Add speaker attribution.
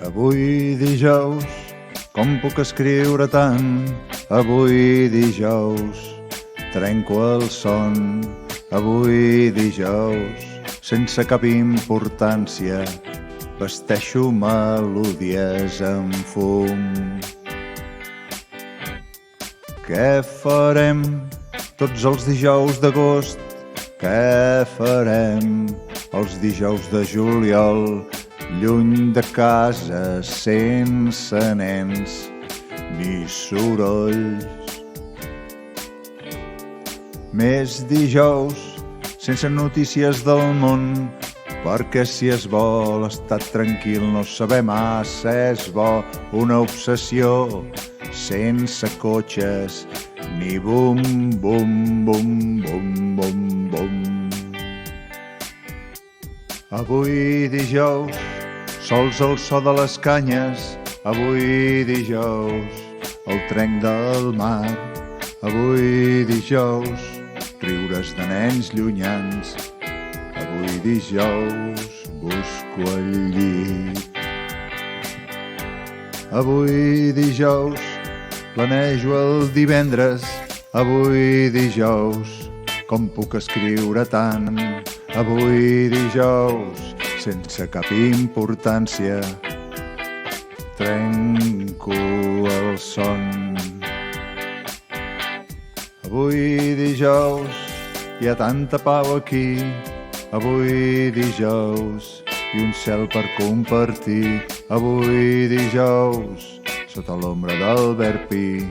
Speaker 1: Avui dijous, com puc escriure tant? Avui dijous, trenco el son. Avui dijous, sense cap importància, vesteixo melodies amb fum. Què farem tots els dijous d'agost? Què farem els dijous de juliol? Lluny de casa, sense nens ni sorolls. Més dijous, sense notícies del món, perquè si es vol estar tranquil no saber massa és bo. Una obsessió sense cotxes ni bum, bum, bum, bum, bum, bum. Avui dijous, sols el so de les canyes. Avui dijous, el trenc del mar. Avui dijous, riures de nens llunyans. Avui dijous, busco el llit. Avui dijous, planejo el divendres. Avui dijous, com puc escriure tant? Avui dijous, sense cap importància, trenco el son. Avui dijous, hi ha tanta pau aquí. Avui dijous, i un cel per compartir. Avui dijous, sota l'ombra del verd pi.